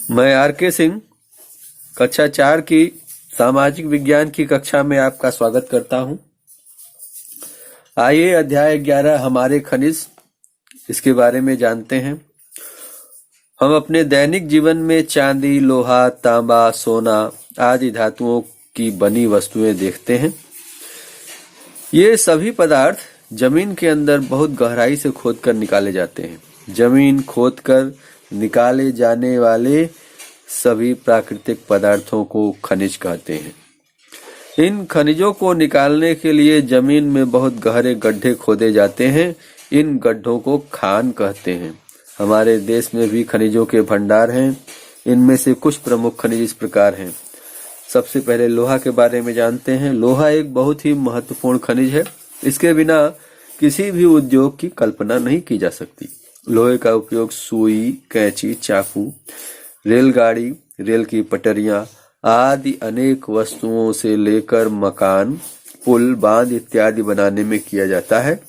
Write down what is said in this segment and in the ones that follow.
मैं आर के सिंह कक्षा 4 की सामाजिक विज्ञान की कक्षा में आपका स्वागत करता हूं। आइए अध्याय 11 हमारे खनिज इसके बारे में जानते हैं। हम अपने दैनिक जीवन में चांदी, लोहा, तांबा, सोना आदि धातुओं की बनी वस्तुएं देखते हैं। ये सभी पदार्थ जमीन के अंदर बहुत गहराई से खोदकर निकाले जाते हैं। जमीन खोदकर निकाले जाने वाले सभी प्राकृतिक पदार्थों को खनिज कहते हैं। इन खनिजों को निकालने के लिए जमीन में बहुत गहरे गड्ढे खोदे जाते हैं। इन गड्ढों को खान कहते हैं। हमारे देश में भी खनिजों के भंडार हैं। इनमें से कुछ प्रमुख खनिज इस प्रकार हैं। सबसे पहले लोहा के बारे में जानते हैं। लोहा एक बहुत ही महत्वपूर्ण खनिज है। इसके बिना किसी भी उद्योग की कल्पना नहीं की जा सकती। लोहे का उपयोग सुई, कैंची, चाकू, रेलगाड़ी, रेल की पटरियां आदि अनेक वस्तुओं से लेकर मकान, पुल, बांध इत्यादि बनाने में किया जाता है।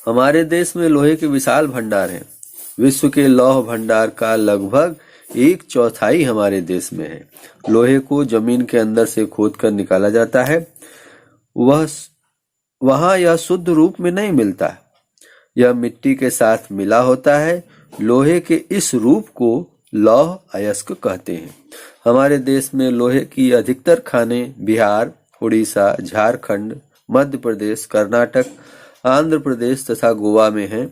हमारे देश में लोहे के विशाल भंडार हैं। विश्व के लौह भंडार का लगभग 1/4 हमारे देश में है। लोहे को जमीन के अंदर से खोदकर निकाला जाता है। वहां यह शुद्ध रूप में नहीं मिलता। यह मिट्टी के साथ मिला होता है। लोहे के इस रूप को लौह अयस्क कहते हैं। हमारे देश में लोहे की अधिकतर खानें बिहार, उड़ीसा, झारखंड, मध्य प्रदेश, कर्नाटक, आंध्र प्रदेश तथा गोवा में हैं।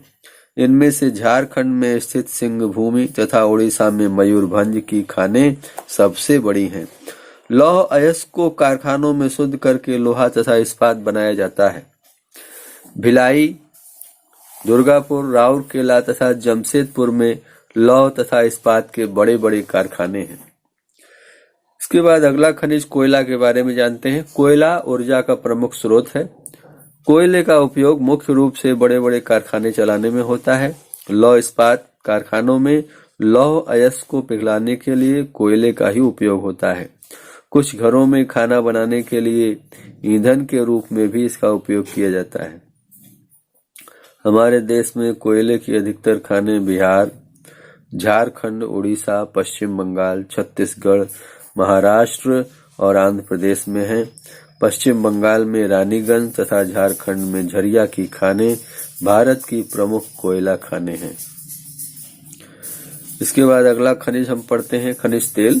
इनमें से झारखंड में स्थित सिंहभूमि तथा उड़ीसा में मयूरभंज की खानें सबसे बड़ी हैं। लौह अयस्क को कारखानों में शुद्ध करके लोहा तथा इस्पात बनाया जाता है। भिलाई, दुर्गापुर, राउरकेला तथा जमशेदपुर में लौह तथा इस्पात के बड़े बड़े कारखाने हैं। इसके बाद अगला खनिज कोयला के बारे में जानते हैं। कोयला ऊर्जा का प्रमुख स्रोत है। कोयले का उपयोग मुख्य रूप से बड़े बड़े कारखाने चलाने में होता है। लौह इस्पात कारखानों में लौह अयस्क को पिघलाने के लिए कोयले का ही उपयोग होता है। कुछ घरों में खाना बनाने के लिए ईंधन के रूप में भी इसका उपयोग किया जाता है। हमारे देश में कोयले की अधिकतर खानें बिहार, झारखंड, उड़ीसा, पश्चिम बंगाल, छत्तीसगढ़, महाराष्ट्र और आंध्र प्रदेश में हैं। पश्चिम बंगाल में रानीगंज तथा झारखंड में झरिया की खानें भारत की प्रमुख कोयला खानें हैं। इसके बाद अगला खनिज हम पढ़ते हैं खनिज तेल।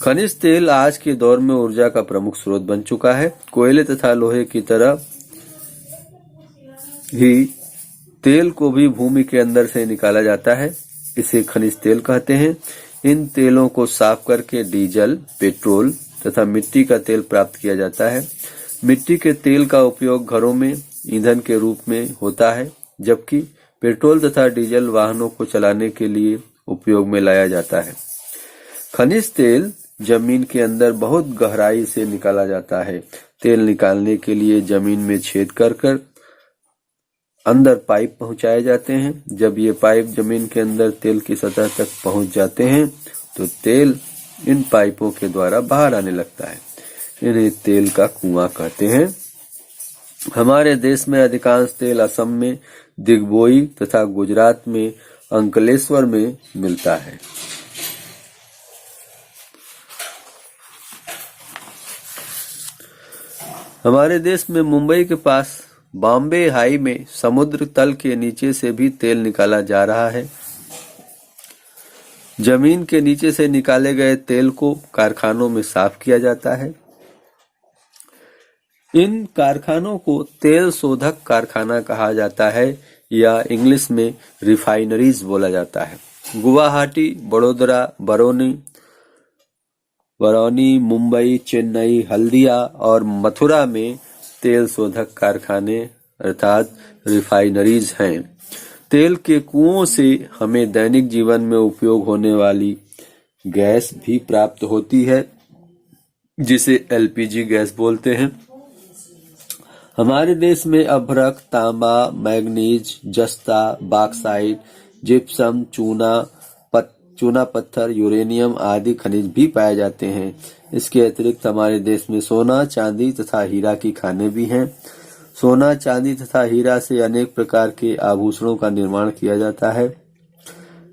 खनिज तेल आज के दौर में ऊर्जा का प्रमुख स्रोत बन चुका है। कोयले तथा लोहे की तरह ही तेल को भी भूमि के अंदर से निकाला जाता है। इसे खनिज तेल कहते हैं। इन तेलों को साफ करके डीजल, पेट्रोल तथा मिट्टी का तेल प्राप्त किया जाता है। मिट्टी के तेल का उपयोग घरों में ईंधन के रूप में होता है, जबकि पेट्रोल तथा डीजल वाहनों को चलाने के लिए उपयोग में लाया जाता है। खनिज तेल जमीन के अंदर बहुत गहराई से निकाला जाता है। तेल निकालने के लिए जमीन में छेद कर अंदर पाइप पहुंचाए जाते हैं। जब ये पाइप जमीन के अंदर तेल की सतह तक पहुंच जाते हैं तो तेल इन पाइपों के द्वारा बाहर आने लगता है। इन्हें तेल का कुआं कहते हैं। हमारे देश में अधिकांश तेल असम में दिग्बोई तथा गुजरात में अंकलेश्वर में मिलता है। हमारे देश में मुंबई के पास बॉम्बे हाई में समुद्र तल के नीचे से भी तेल निकाला जा रहा है। जमीन के नीचे से निकाले गए तेल को कारखानों में साफ किया जाता है। इन कारखानों को तेल शोधक कारखाना कहा जाता है या इंग्लिश में रिफाइनरीज बोला जाता है। गुवाहाटी, बड़ोदरा, बरौनी, मुंबई, चेन्नई, हल्दिया और मथुरा में तेल शोधक कारखाने अर्थात रिफाइनरीज हैं। तेल के कुओं से हमें दैनिक जीवन में उपयोग होने वाली गैस भी प्राप्त होती है, जिसे एलपीजी गैस बोलते हैं। हमारे देश में अभ्रक, तांबा, मैग्नीज, जस्ता, बॉक्साइट, जिप्सम, चूना पत्थर, यूरेनियम आदि खनिज भी पाए जाते हैं। इसके अतिरिक्त हमारे देश में सोना, चांदी तथा हीरा की खानें भी हैं। सोना, चांदी तथा हीरा से अनेक प्रकार के आभूषणों का निर्माण किया जाता है।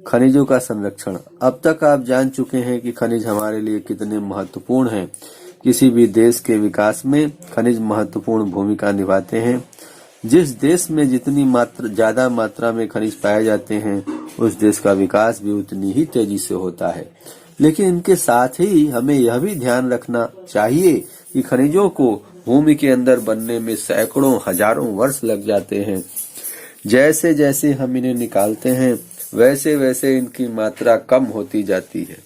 खनिजों का संरक्षण। अब तक आप जान चुके हैं कि खनिज हमारे लिए कितने महत्वपूर्ण हैं। किसी भी देश के विकास में खनिज महत्वपूर्ण भूमिका निभाते हैं। जिस देश में जितनी ज्यादा मात्रा में खनिज पाए जाते हैं, उस देश का विकास भी उतनी ही तेजी से होता है। लेकिन इनके साथ ही हमें यह भी ध्यान रखना चाहिए कि खनिजों को भूमि के अंदर बनने में सैकड़ों हजारों वर्ष लग जाते हैं। जैसे जैसे हम इन्हें निकालते हैं, वैसे वैसे इनकी मात्रा कम होती जाती है।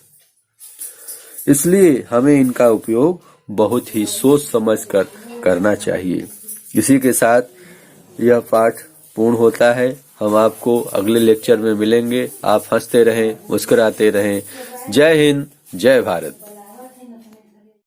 इसलिए हमें इनका उपयोग बहुत ही सोच समझकर करना चाहिए। इसी के साथ यह पाठ पूर्ण होता है। हम आपको अगले लेक्चर में मिलेंगे। आप हंसते रहें, मुस्कुराते रहें। जय हिंद, जय भारत।